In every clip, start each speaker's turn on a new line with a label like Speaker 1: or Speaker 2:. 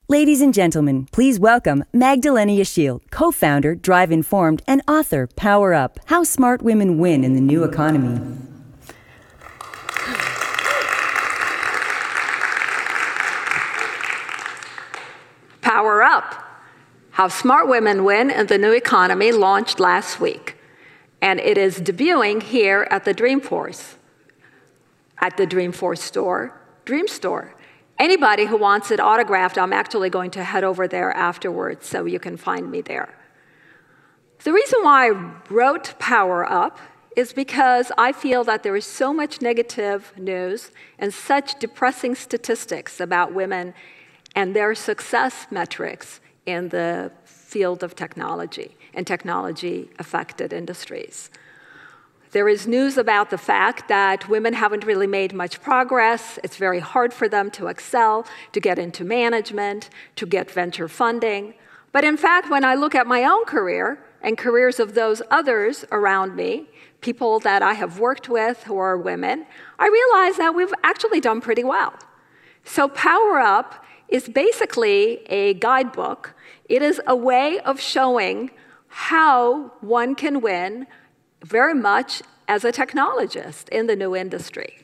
Speaker 1: Ladies and gentlemen, please welcome Magdalena Yesil, co-founder, Drive Informed, and author, Power Up, How Smart Women Win in the New Economy.
Speaker 2: Power Up, How Smart Women Win in the New Economy launched last week. And it is debuting here at the Dreamforce store, Dream Store. Anybody who wants it autographed, I'm actually going to head over there afterwards, so you can find me there. The reason why I wrote Power Up is because I feel that there is so much negative news and such depressing statistics about women and their success metrics in the field of technology and technology-affected industries. There is news about the fact that women haven't really made much progress. It's very hard for them to excel, to get into management, to get venture funding. But in fact, when I look at my own career and careers of those others around me, people that I have worked with who are women, I realize that we've actually done pretty well. So Power Up is basically a guidebook. It is a way of showing how one can win very much as a technologist in the new industry.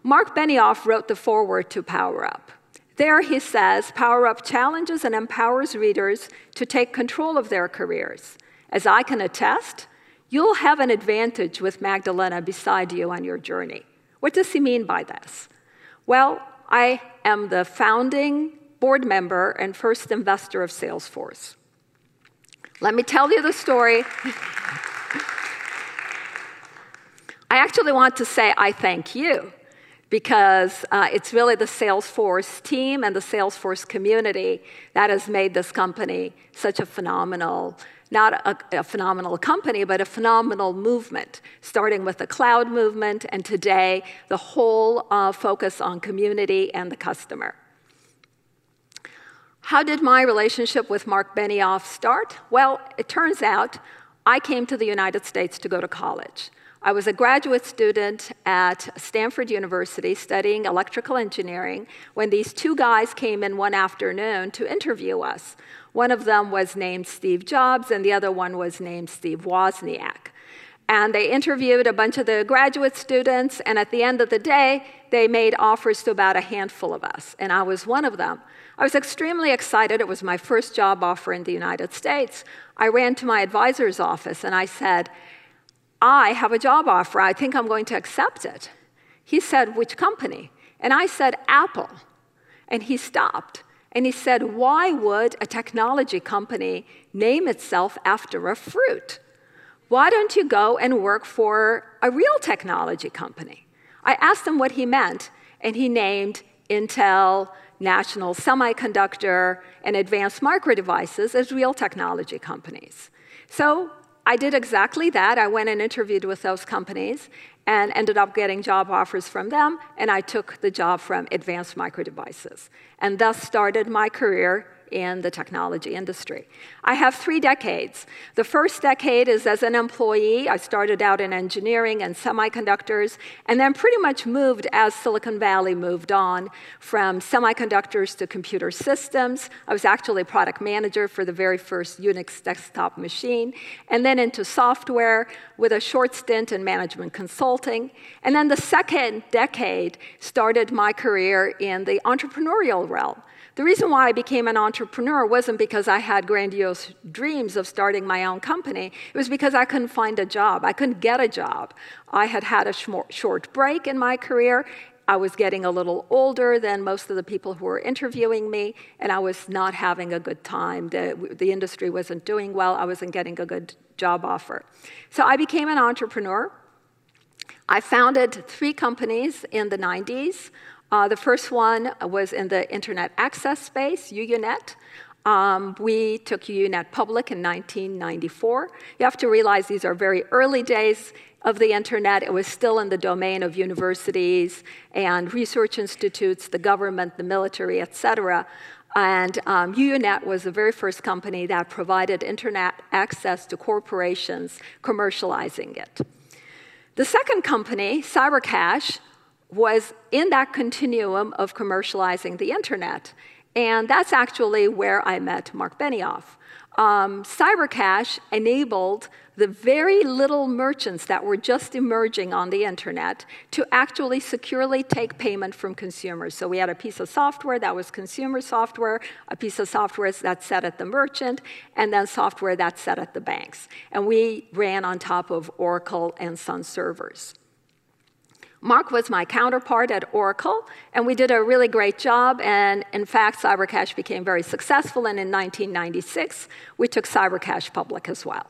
Speaker 2: Marc Benioff wrote the foreword to Power Up. There he says, Power Up challenges and empowers readers to take control of their careers. As I can attest, you'll have an advantage with Magdalena beside you on your journey. What does he mean by this? Well, I am the founding board member and first investor of Salesforce. Let me tell you the story. I actually want to say I thank you because it's really the Salesforce team and the Salesforce community that has made this company such a phenomenal, not a phenomenal company, but a phenomenal movement, starting with the cloud movement and today the whole focus on community and the customer. How did my relationship with Marc Benioff start? Well, it turns out I came to the United States to go to college. I was a graduate student at Stanford University studying electrical engineering when these two guys came in one afternoon to interview us. One of them was named Steve Jobs, and the other one was named Steve Wozniak. And they interviewed a bunch of the graduate students, and at the end of the day, they made offers to about a handful of us, and I was one of them. I was extremely excited. It was my first job offer in the United States. I ran to my advisor's office, and I said, I have a job offer. I think I'm going to accept it. He said, which company? And I said, Apple. And he stopped. And he said, why would a technology company name itself after a fruit? Why don't you go and work for a real technology company? I asked him what he meant, and he named Intel, National Semiconductor, and Advanced Micro Devices as real technology companies. So I did exactly that. I went and interviewed with those companies and ended up getting job offers from them, and I took the job from Advanced Micro Devices, and thus started my career in the technology industry. I have 3 decades. The first decade is as an employee. I started out in engineering and semiconductors, and then pretty much moved as Silicon Valley moved on from semiconductors to computer systems. I was actually product manager for the very first Unix desktop machine, and then into software with a short stint in management consulting. And then the second decade started my career in the entrepreneurial realm. The reason why I became an entrepreneur wasn't because I had grandiose dreams of starting my own company. It was because I couldn't find a job. I couldn't get a job. I had had a short break in my career. I was getting a little older than most of the people who were interviewing me, and I was not having a good time. The industry wasn't doing well. I wasn't getting a good job offer. So I became an entrepreneur. I founded 3 companies in the 90s. The first one was in the internet access space, UUNet. We took UUNet public in 1994. You have to realize these are very early days of the internet. It was still in the domain of universities and research institutes, the government, the military, et cetera. And UUNet was the very first company that provided internet access to corporations, commercializing it. The second company, CyberCash, was in that continuum of commercializing the internet. And that's actually where I met Marc Benioff. Cybercash enabled the very little merchants that were just emerging on the internet to actually securely take payment from consumers. So we had a piece of software that was consumer software, a piece of software that's set at the merchant, and then software that's set at the banks. And we ran on top of Oracle and Sun servers. Marc was my counterpart at Oracle, and we did a really great job. And in fact, Cybercash became very successful. And in 1996, we took Cybercash public as well.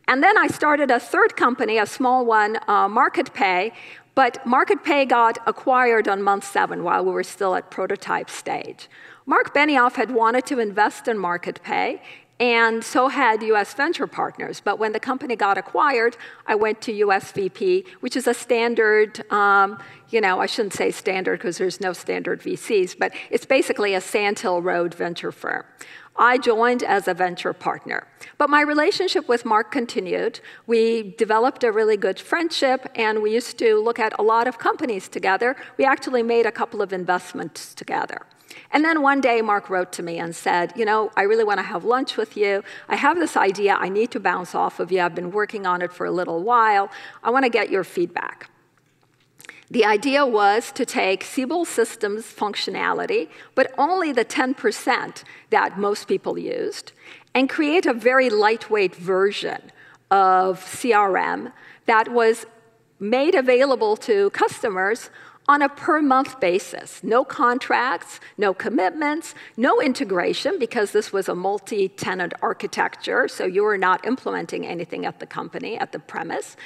Speaker 2: And then I started a third company, a small one, MarketPay. But MarketPay got acquired on month 7 while we were still at prototype stage. Marc Benioff had wanted to invest in MarketPay, and so had US venture partners. But when the company got acquired, I went to US VP, which is a standard, I shouldn't say standard because there's no standard VCs, but it's basically a Sand Hill Road venture firm. I joined as a venture partner. But my relationship with Marc continued. We developed a really good friendship, and we used to look at a lot of companies together. We actually made a couple of investments together. And then one day, Marc wrote to me and said, I really want to have lunch with you. I have this idea I need to bounce off of you. I've been working on it for a little while. I want to get your feedback. The idea was to take Siebel Systems functionality, but only the 10% that most people used, and create a very lightweight version of CRM that was made available to customers on a per-month basis. No contracts, no commitments, no integration, because this was a multi-tenant architecture, so you were not implementing anything at the company, at the premise.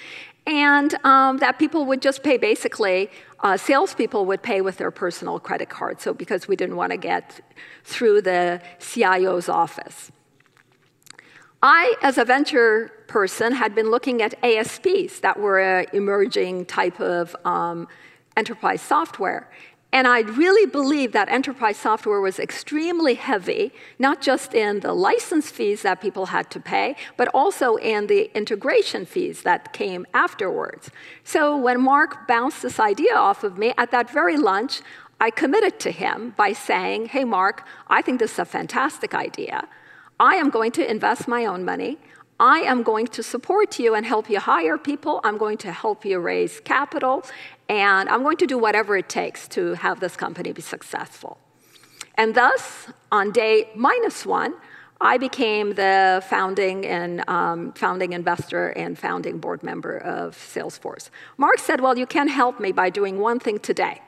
Speaker 2: And that people would just pay basically, salespeople would pay with their personal credit card, so because we didn't want to get through the CIO's office. I, as a venture person, had been looking at ASPs that were an emerging type of enterprise software. And I really believed that enterprise software was extremely heavy, not just in the license fees that people had to pay, but also in the integration fees that came afterwards. So when Marc bounced this idea off of me, at that very lunch, I committed to him by saying, hey, Marc, I think this is a fantastic idea. I am going to invest my own money. I am going to support you and help you hire people. I'm going to help you raise capital. And I'm going to do whatever it takes to have this company be successful. And thus, on day -1, I became the founding investor and founding board member of Salesforce. Marc said, well, you can help me by doing one thing today.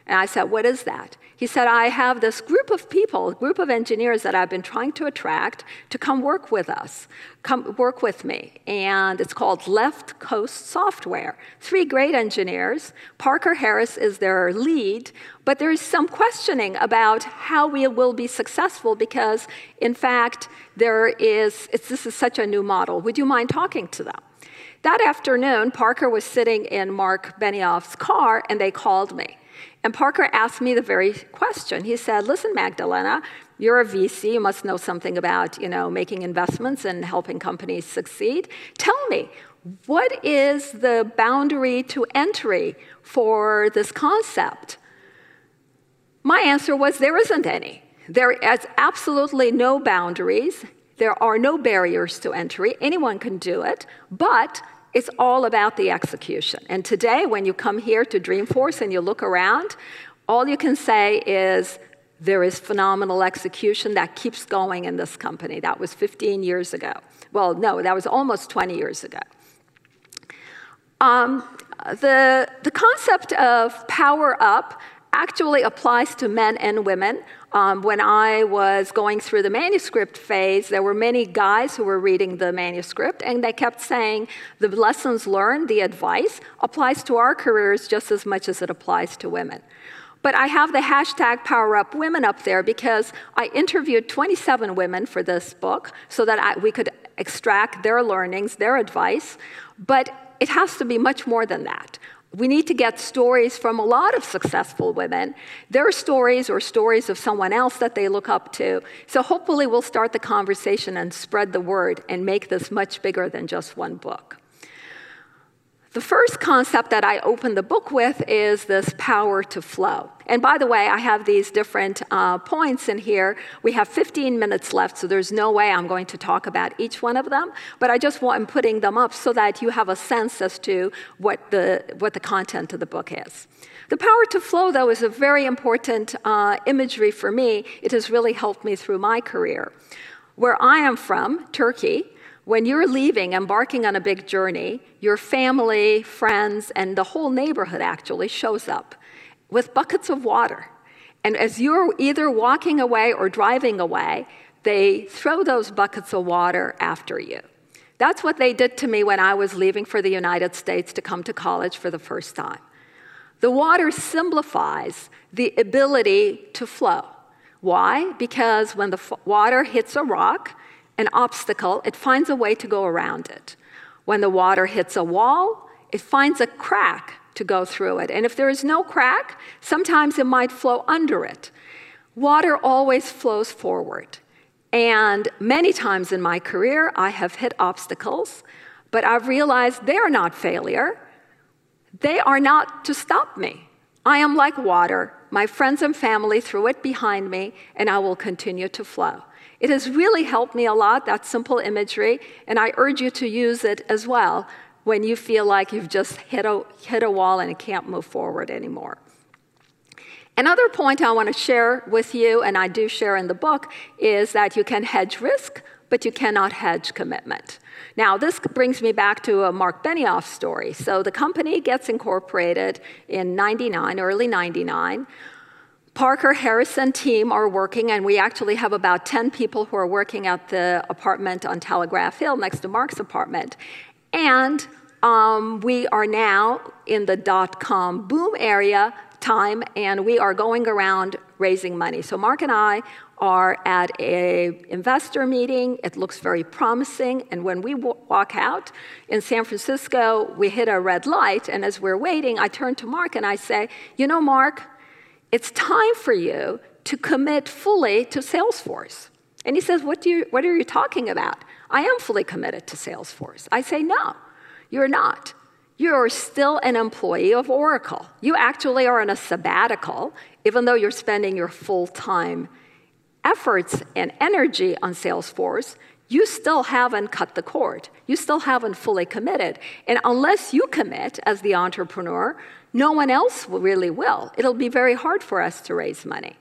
Speaker 2: And I said, what is that? He said, I have this group of people, a group of engineers that I've been trying to attract to come work with us, come work with me. And it's called Left Coast Software. 3 great engineers. Parker Harris is their lead, but there's some questioning about how we will be successful because, in fact, this is such a new model. Would you mind talking to them? That afternoon, Parker was sitting in Marc Benioff's car, and they called me. And Parker asked me the very question. He said, listen, Magdalena, you're a VC. You must know something about, making investments and helping companies succeed. Tell me, what is the boundary to entry for this concept? My answer was there isn't any. There is absolutely no boundaries. There are no barriers to entry. Anyone can do it, but it's all about the execution. And today, when you come here to Dreamforce and you look around, all you can say is there is phenomenal execution that keeps going in this company. That was 15 years ago. Well, no, that was almost 20 years ago. The concept of power up actually applies to men and women. When I was going through the manuscript phase, there were many guys who were reading the manuscript, and they kept saying the lessons learned, the advice, applies to our careers just as much as it applies to women. But I have the hashtag #PowerUpWomen up there because I interviewed 27 women for this book so that we could extract their learnings, their advice, but it has to be much more than that. We need to get stories from a lot of successful women, their stories or stories of someone else that they look up to. So hopefully we'll start the conversation and spread the word and make this much bigger than just one book. The first concept that I open the book with is this power to flow. And by the way, I have these different points in here. We have 15 minutes left, so there's no way I'm going to talk about each one of them. But I'm putting them up so that you have a sense as to what the content of the book is. The power to flow, though, is a very important imagery for me. It has really helped me through my career. Where I am from, Turkey, when you're leaving, embarking on a big journey, your family, friends, and the whole neighborhood actually shows up with buckets of water. And as you're either walking away or driving away, they throw those buckets of water after you. That's what they did to me when I was leaving for the United States to come to college for the first time. The water simplifies the ability to flow. Why? Because when the water hits a rock, an obstacle, it finds a way to go around it. When the water hits a wall, it finds a crack to go through it. And if there is no crack, sometimes it might flow under it. Water always flows forward. And many times in my career, I have hit obstacles, but I've realized they are not failure. They are not to stop me. I am like water. My friends and family threw it behind me, and I will continue to flow. It has really helped me a lot, that simple imagery, and I urge you to use it as well when you feel like you've just hit a wall and you can't move forward anymore. Another point I want to share with you, and I do share in the book, is that you can hedge risk, but you cannot hedge commitment. Now, this brings me back to a Marc Benioff story. So the company gets incorporated in early 99. Parker, Harris, and team are working, and we actually have about 10 people who are working at the apartment on Telegraph Hill next to Marc's apartment. And we are now in the dot-com boom time, and we are going around raising money. So Marc and I are at an investor meeting. It looks very promising. And when we walk out in San Francisco, we hit a red light. And as we're waiting, I turn to Marc and I say, you know, Marc, it's time for you to commit fully to Salesforce. And he says, what are you talking about? I am fully committed to Salesforce. I say, no, you're not. You're still an employee of Oracle. You actually are on a sabbatical, even though you're spending your full-time efforts and energy on Salesforce. You still haven't cut the cord. You still haven't fully committed. And unless you commit as the entrepreneur, no one else really will. It'll be very hard for us to raise money.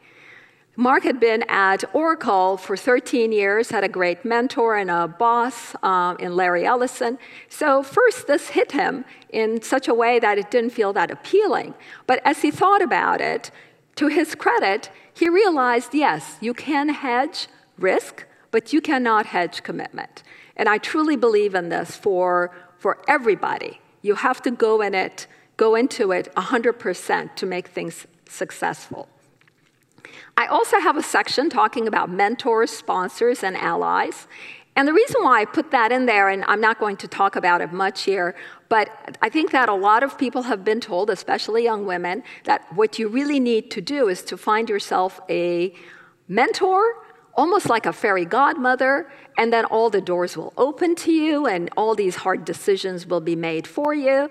Speaker 2: Marc had been at Oracle for 13 years, had a great mentor and a boss in Larry Ellison. So first, this hit him in such a way that it didn't feel that appealing. But as he thought about it, to his credit, he realized, yes, you can hedge risk, but you cannot hedge commitment. And I truly believe in this for everybody. You have to go into it 100% to make things successful. I also have a section talking about mentors, sponsors, and allies. And the reason why I put that in there, and I'm not going to talk about it much here, but I think that a lot of people have been told, especially young women, that what you really need to do is to find yourself a mentor, almost like a fairy godmother, and then all the doors will open to you, and all these hard decisions will be made for you.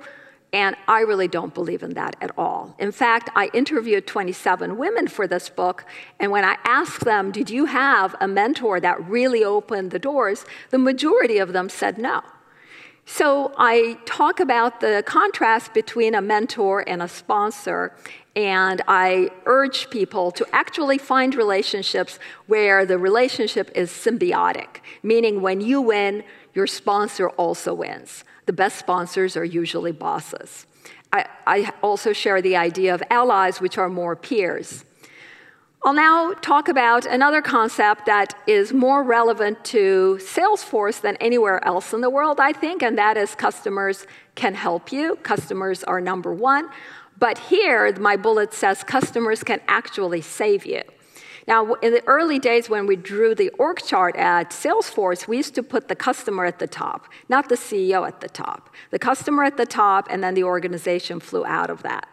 Speaker 2: And I really don't believe in that at all. In fact, I interviewed 27 women for this book, and when I asked them, did you have a mentor that really opened the doors, the majority of them said no. So I talk about the contrast between a mentor and a sponsor, and I urge people to actually find relationships where the relationship is symbiotic, meaning when you win, your sponsor also wins. The best sponsors are usually bosses. I also share the idea of allies, which are more peers. I'll now talk about another concept that is more relevant to Salesforce than anywhere else in the world, I think, and that is customers can help you. Customers are number one. But here, my bullet says customers can actually save you. Now, in the early days when we drew the org chart at Salesforce, we used to put the customer at the top, not the CEO at the top. The customer at the top, and then the organization flowed out of that.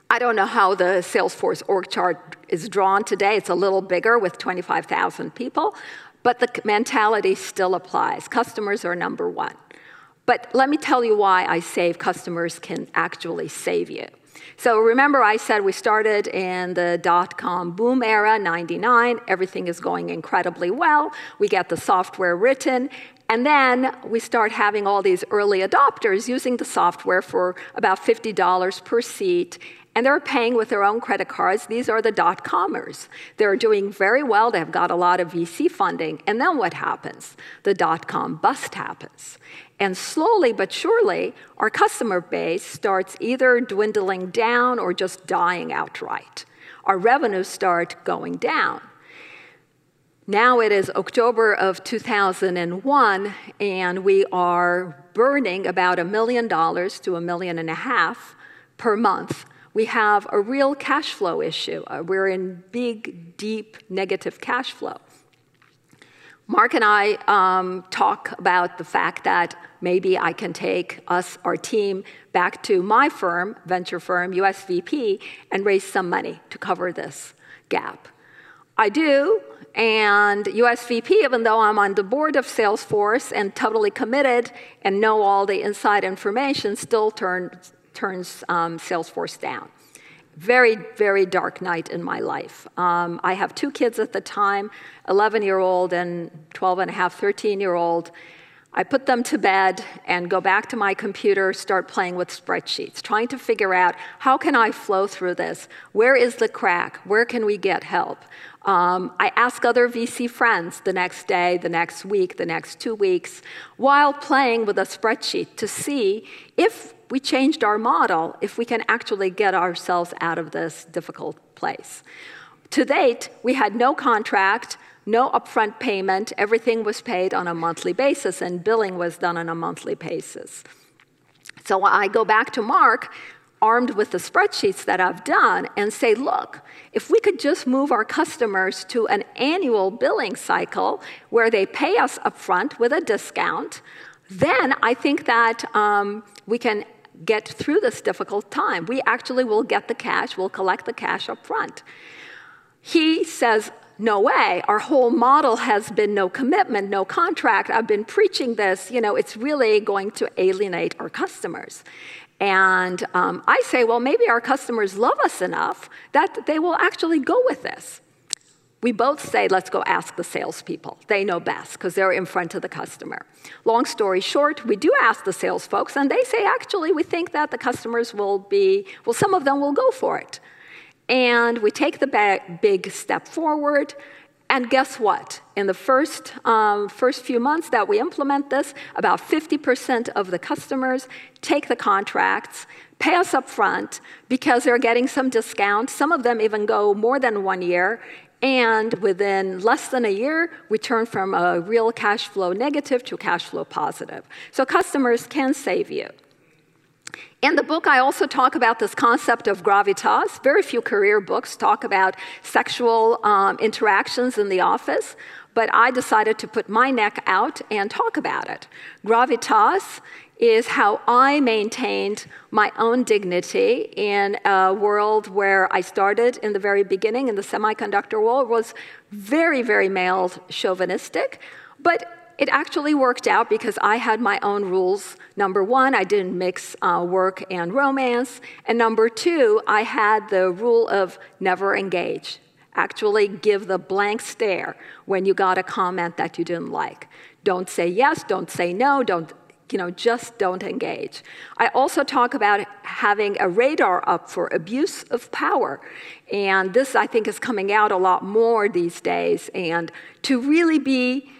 Speaker 2: I don't know how the Salesforce org chart is drawn today. It's a little bigger with 25,000 people. But the mentality still applies. Customers are number one. But let me tell you why I say customers can actually save you. So remember I said we started in the dot-com boom era, 99. Everything is going incredibly well. We get the software written. And then we start having all these early adopters using the software for about $50 per seat. And they're paying with their own credit cards. These are the dot-commers. They're doing very well. They've got a lot of VC funding. And then what happens? The dot-com bust happens. And slowly but surely, our customer base starts either dwindling down or just dying outright. Our revenues start going down. Now it is October of 2001, and we are burning about $1 million to $1.5 million per month. We have a real cash flow issue. We're in big, deep negative cash flow. Marc and I talk about the fact that maybe I can take our team, back to my firm, venture firm, USVP, and raise some money to cover this gap. I do, and USVP, even though I'm on the board of Salesforce and totally committed and know all the inside information, still turns Salesforce down. Very, very dark night in my life. I have 2 kids at the time, 11-year-old and 12 and a half, 13-year-old. I put them to bed and go back to my computer, start playing with spreadsheets, trying to figure out how can I flow through this? Where is the crack? Where can we get help? I ask other VC friends the next day, the next week, the next 2 weeks, while playing with a spreadsheet to see if we changed our model, if we can actually get ourselves out of this difficult place. To date, we had no contract, no upfront payment. Everything was paid on a monthly basis, and billing was done on a monthly basis. So I go back to Marc, armed with the spreadsheets that I've done, and say, look, if we could just move our customers to an annual billing cycle where they pay us upfront with a discount, then I think that we can get through this difficult time. We actually will get the cash, we'll collect the cash upfront. He says, no way, our whole model has been no commitment, no contract. I've been preaching this, it's really going to alienate our customers. And I say, well, maybe our customers love us enough that they will actually go with this. We both say, let's go ask the salespeople. They know best because they're in front of the customer. Long story short, we do ask the sales folks, and they say, actually, we think that the customers some of them will go for it. And we take the big step forward, and guess what? In the first few months that we implement this, about 50% of the customers take the contracts, pay us up front because they're getting some discount. Some of them even go more than 1 year. And within less than a year, we turn from a real cash flow negative to cash flow positive. So customers can save you. In the book, I also talk about this concept of gravitas. Very few career books talk about sexual interactions in the office, but I decided to put my neck out and talk about it. Gravitas is how I maintained my own dignity in a world where I started in the very beginning in the semiconductor world, was very, very male chauvinistic, but it actually worked out because I had my own rules. Number one, I didn't mix work and romance. And number two, I had the rule of never engage. Actually give the blank stare when you got a comment that you didn't like. Don't say yes, don't say no, just don't engage. I also talk about having a radar up for abuse of power. And this, I think, is coming out a lot more these days. And to really be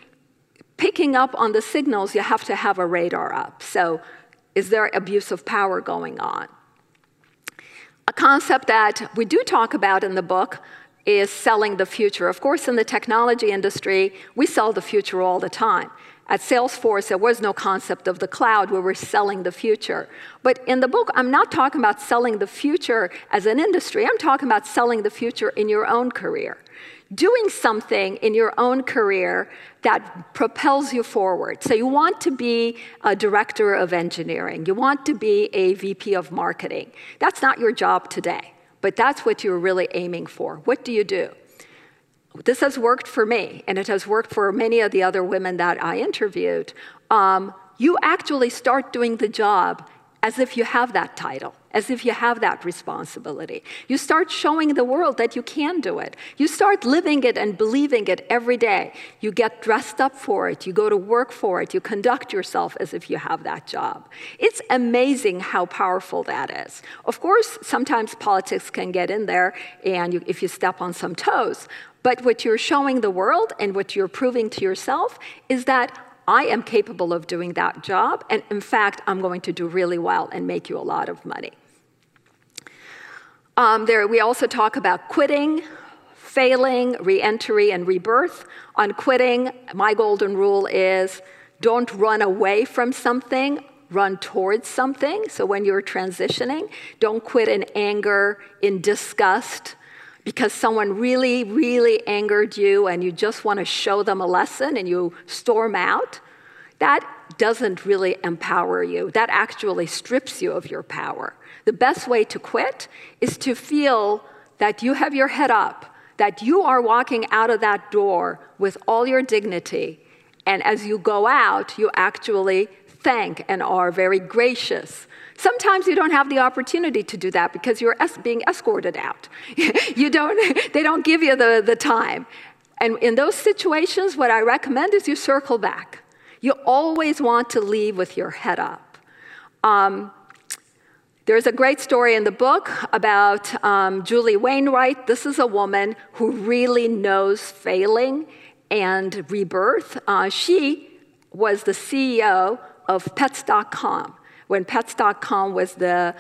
Speaker 2: picking up on the signals, you have to have a radar up. So is there abuse of power going on? A concept that we do talk about in the book is selling the future. Of course, in the technology industry, we sell the future all the time. At Salesforce, there was no concept of the cloud where we're selling the future. But in the book, I'm not talking about selling the future as an industry. I'm talking about selling the future in your own career. Doing something in your own career that propels you forward. So you want to be a director of engineering. You want to be a VP of marketing. That's not your job today, but that's what you're really aiming for. What do? this has worked for me, and it has worked for many of the other women that I interviewed. You actually start doing the job as if you have that title, as if you have that responsibility. You start showing the world that you can do it. You start living it and believing it every day. You get dressed up for it. You go to work for it. You conduct yourself as if you have that job. It's amazing how powerful that is. Of course, sometimes politics can get in there, and if you step on some toes. But what you're showing the world and what you're proving to yourself is that I am capable of doing that job, and in fact, I'm going to do really well and make you a lot of money. We also talk about quitting, failing, re-entry, and rebirth. On quitting, my golden rule is don't run away from something, run towards something. So when you're transitioning, don't quit in anger, in disgust, because someone really, really angered you and you just want to show them a lesson and you storm out. That doesn't really empower you. That actually strips you of your power. The best way to quit is to feel that you have your head up, that you are walking out of that door with all your dignity, and as you go out, you actually thank and are very gracious. Sometimes you don't have the opportunity to do that because you're being escorted out. They don't give you the time. And in those situations, what I recommend is you circle back. You always want to leave with your head up. There's a great story in the book about Julie Wainwright. This is a woman who really knows failing and rebirth. She was the CEO of Pets.com. When Pets.com was the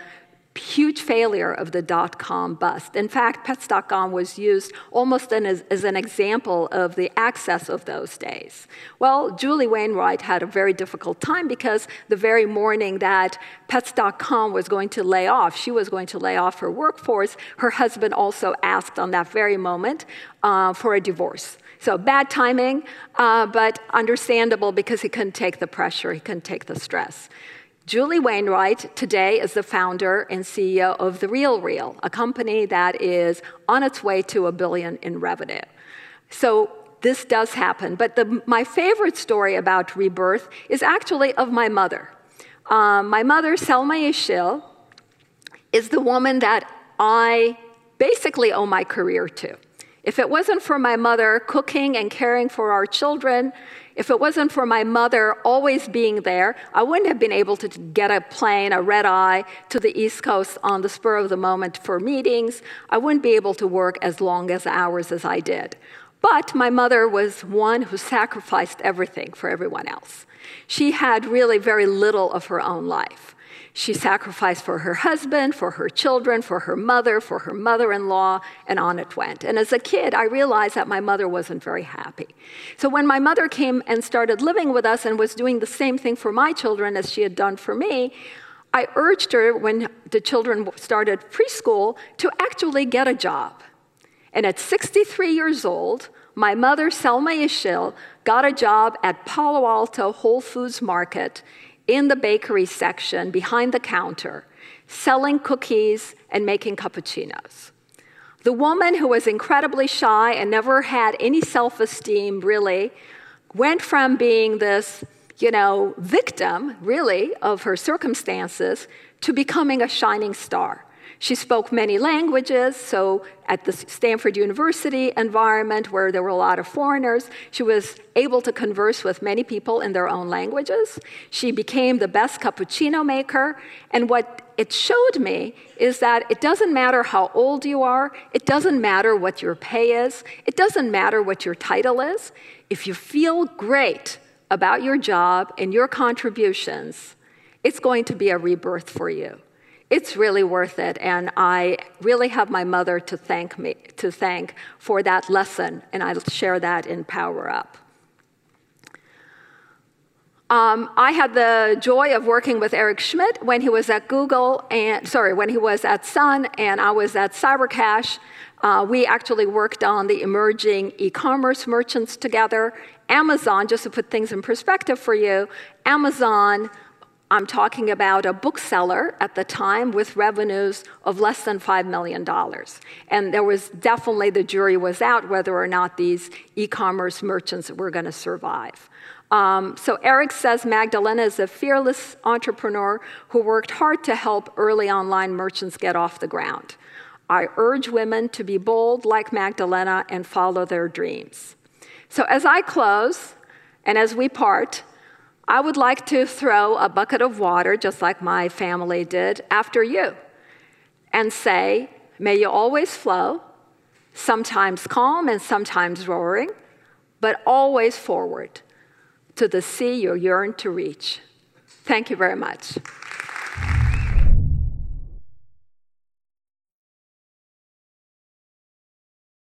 Speaker 2: huge failure of the dot-com bust. In fact, Pets.com was used almost as an example of the access of those days. Well, Julie Wainwright had a very difficult time because the very morning that Pets.com was going to lay off, she was going to lay off her workforce, her husband also asked on that very moment for a divorce. So bad timing, but understandable because he couldn't take the pressure, he couldn't take the stress. Julie Wainwright today is the founder and CEO of The Real, a company that is on its way to $1 billion in revenue. So this does happen. But my favorite story about rebirth is actually of my mother. My mother, Selma Yesil, is the woman that I basically owe my career to. If it wasn't for my mother cooking and caring for our children, if it wasn't for my mother always being there, I wouldn't have been able to get a plane, a red-eye, to the East Coast on the spur of the moment for meetings. I wouldn't be able to work as long as hours as I did. But my mother was one who sacrificed everything for everyone else. She had really very little of her own life. She sacrificed for her husband, for her children, for her mother-in-law, and on it went. And as a kid, I realized that my mother wasn't very happy. So when my mother came and started living with us and was doing the same thing for my children as she had done for me, I urged her, when the children started preschool, to actually get a job. And at 63 years old, my mother, Selma Yesil, got a job at Palo Alto Whole Foods Market in the bakery section behind the counter, selling cookies and making cappuccinos. The woman, who was incredibly shy and never had any self-esteem really, went from being this, victim really of her circumstances to becoming a shining star. She spoke many languages, so at the Stanford University environment where there were a lot of foreigners, she was able to converse with many people in their own languages. She became the best cappuccino maker, and what it showed me is that it doesn't matter how old you are, it doesn't matter what your pay is, it doesn't matter what your title is. If you feel great about your job and your contributions, it's going to be a rebirth for you. It's really worth it, and I really have my mother to thank for that lesson, and I'll share that in Power Up. I had the joy of working with Eric Schmidt when he was at when he was at Sun, and I was at Cybercash. We actually worked on the emerging e-commerce merchants together. Amazon, just to put things in perspective for you, Amazon I'm talking about a bookseller at the time with revenues of less than $5 million. And there was definitely, the jury was out whether or not these e-commerce merchants were going to survive. So Eric says Magdalena is a fearless entrepreneur who worked hard to help early online merchants get off the ground. I urge women to be bold like Magdalena and follow their dreams. So as I close and as we part, I would like to throw a bucket of water, just like my family did, after you and say, may you always flow, sometimes calm and sometimes roaring, but always forward to the sea you yearn to reach. Thank you very much.